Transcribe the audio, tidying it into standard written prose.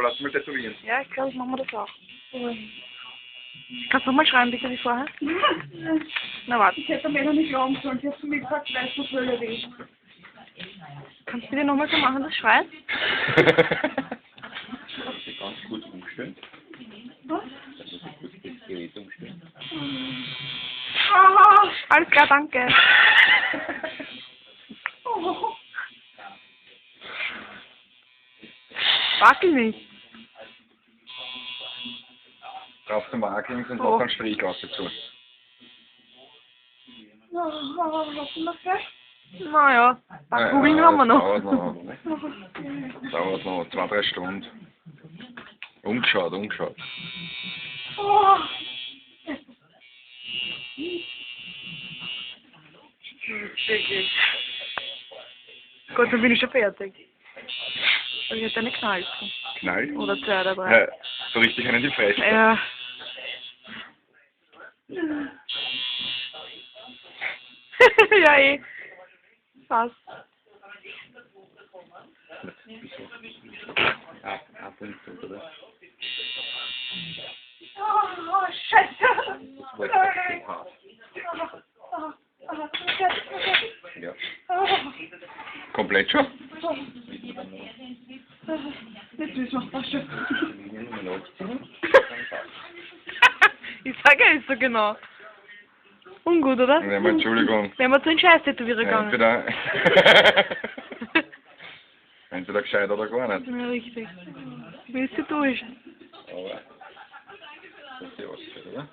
lass mal tätowieren. Ja, ich glaube, ich mache mir das auch. Kannst du mal schreiben, bitte, wie vorher? Na, warte. Ich hätte mir noch nicht glauben sollen. Ich hätte zu mir gesagt, weißt du, was soll er reden? Kannst du bitte nochmal so machen, das Schwein? Ganz gut umstellen. Was? Das muss ich kurz das Gerät umstellen. Ah! Alles klar, danke. Oh. Wackel nicht. Drauf zum Markings und Oh. noch einen Strich raus dazu. Hast du noch gleich? Naja, ein paar Kugeln haben wir noch. Dauert noch 2-3 Stunden. Umgeschaut. Oh. Wirklich. Gott, dann bin ich schon fertig. Aber ich hätte eine Knall. Knall. Oder 2 oder 3. Ja, so richtig einen die Fresse. Ja. Ja, eh. Fast. Ab und zu, oder? Oh, Scheiße. Das war jetzt so hart. Ja. Komplett schon? Jetzt ist noch was schön. Ich sage ja nicht so genau. Ungut, oder? Ja, mal, Entschuldigung. Wenn wir zu den Scheiß-Tätowierer gegangen. Entweder gescheit oder gar nicht. Ja, richtig. Wie ist sie durch? Aber das ist ja was, oder?